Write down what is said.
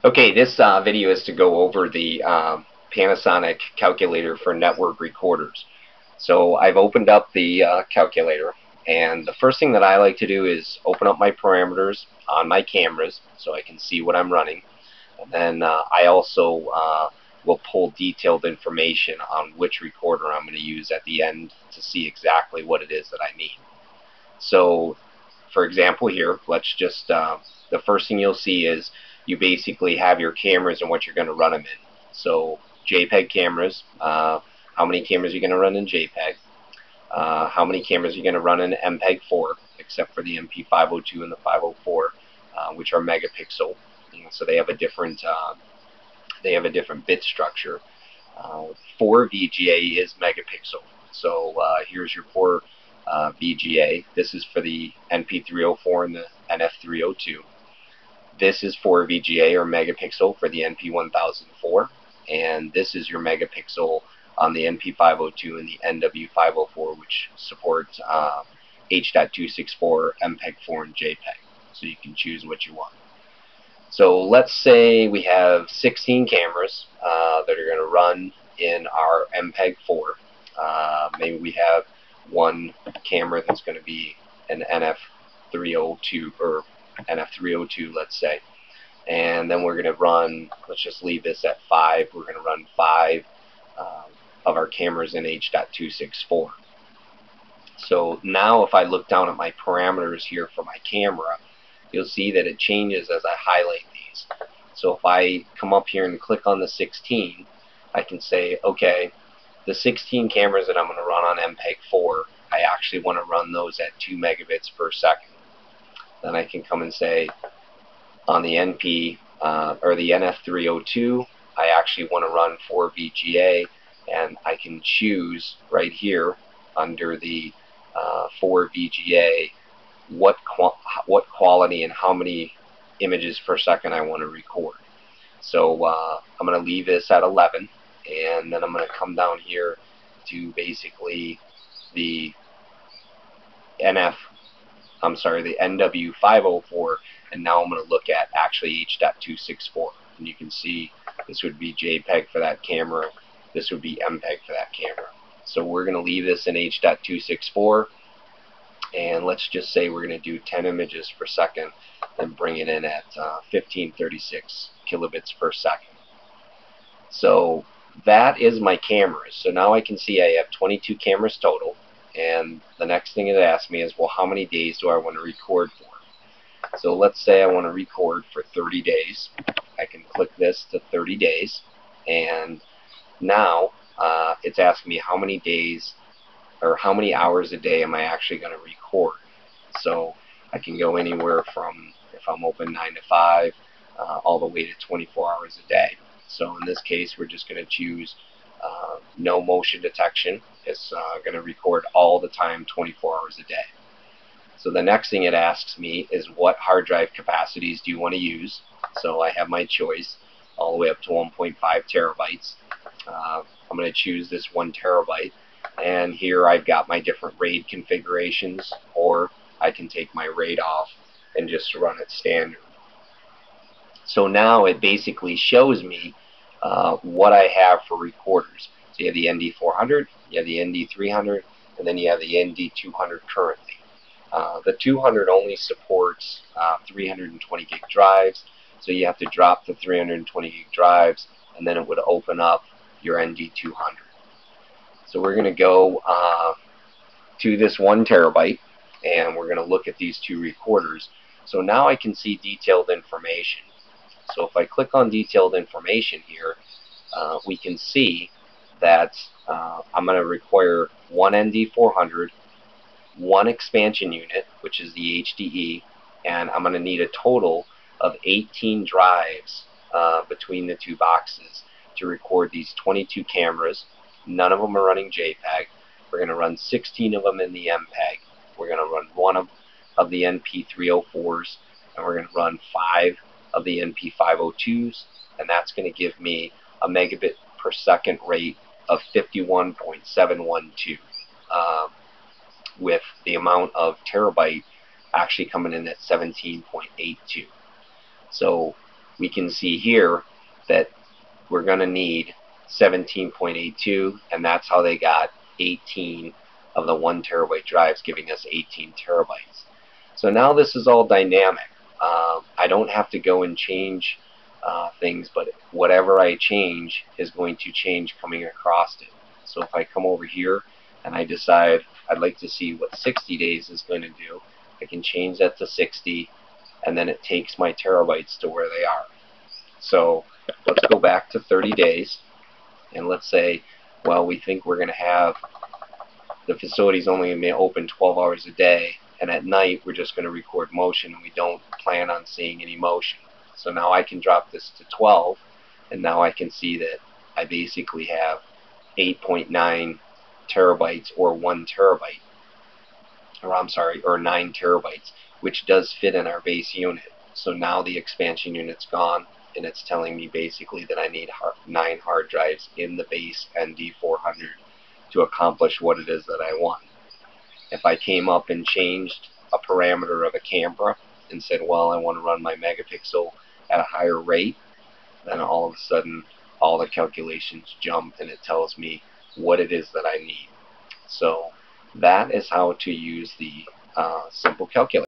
Okay, this video is to go over the Panasonic calculator for network recorders. So I've opened up the calculator, and the first thing that I like to do is open up my parameters on my cameras so I can see what I'm running. And then I also will pull detailed information on which recorder I'm going to use at the end to see exactly what it is that I need. So for example here, let's just, the first thing you'll see is you basically have your cameras and what you're going to run them in. So JPEG cameras, how many cameras are you going to run in JPEG, how many cameras are you going to run in MPEG-4, except for the MP502 and the 504, which are megapixel. So they have a different bit structure. 4 VGA is megapixel. So here's your 4 VGA. This is for the NP304 and the NF302. This is 4 VGA or megapixel for the NP1004, and this is your megapixel on the NP502 and the NW504, which supports H.264, MPEG-4, and JPEG. So you can choose what you want. So let's say we have 16 cameras that are going to run in our MPEG-4. Maybe we have one camera that's going to be an NF302 or NF302, let's say, and then we're going to run, let's just leave this at 5, we're going to run 5 of our cameras in H.264. So now if I look down at my parameters here for my camera, you'll see that it changes as I highlight these. So if I come up here and click on the 16, I can say, okay, the 16 cameras that I'm going to run on MPEG-4, I actually want to run those at 2 megabits per second. Then I can come and say on the NP or the NF302, I actually want to run 4 VGA, and I can choose right here under the 4 VGA what quality and how many images per second I want to record. So I'm going to leave this at 11, and then I'm going to come down here to basically the the NW504, and now I'm going to look at actually H.264. And you can see this would be JPEG for that camera, this would be MPEG for that camera. So we're going to leave this in H.264, and let's just say we're going to do 10 images per second and bring it in at 1536 kilobits per second. So that is my cameras. So now I can see I have 22 cameras total. And the next thing it asks me is, well, how many days do I want to record for? So let's say I want to record for 30 days. I can click this to 30 days. And now it's asking me how many days or how many hours a day am I actually going to record. So I can go anywhere from, if I'm open 9 to 5, all the way to 24 hours a day. So in this case, we're just going to choose no motion detection. It's going to record all the time, 24 hours a day. So the next thing it asks me is, what hard drive capacities do you want to use? So I have my choice all the way up to 1.5 terabytes. I'm going to choose this 1 terabyte, and here I've got my different RAID configurations, or I can take my RAID off and just run it standard. So now it basically shows me what I have for recorders. So you have the ND400, you have the ND300, and then you have the ND200 currently. The 200 only supports 320 gig drives, so you have to drop the 320 gig drives, and then it would open up your ND200. So we're going to go to this 1 terabyte, and we're going to look at these 2 recorders. So now I can see detailed information. So if I click on detailed information here, we can see that I'm going to require 1 ND400, 1 expansion unit, which is the HDE, and I'm going to need a total of 18 drives between the 2 boxes to record these 22 cameras. None of them are running JPEG. We're going to run 16 of them in the MPEG. We're going to run 1 of the NP304s, and we're going to run 5 of the NP502s, and that's going to give me a megabit per second rate of 51.712, with the amount of terabyte actually coming in at 17.82. So we can see here that we're going to need 17.82, and that's how they got 18 of the 1 terabyte drives, giving us 18 terabytes. So now this is all dynamic. I don't have to go and change things, but whatever I change is going to change coming across it. So if I come over here and I decide I'd like to see what 60 days is going to do, I can change that to 60, and then it takes my terabytes to where they are. So let's go back to 30 days, and let's say, well, we think we're going to have the facility's only going to be open 12 hours a day, and at night we're just going to record motion, and we don't plan on seeing any motion. So now I can drop this to 12, and now I can see that I basically have 8.9 terabytes, or 1 terabyte, or I'm sorry, or 9 terabytes, which does fit in our base unit. So now the expansion unit's gone, and it's telling me basically that I need 9 hard drives in the base ND400 to accomplish what it is that I want. If I came up and changed a parameter of a camera and said, well, I want to run my megapixel at a higher rate, then all of a sudden all the calculations jump and it tells me what it is that I need. So that is how to use the simple calculator.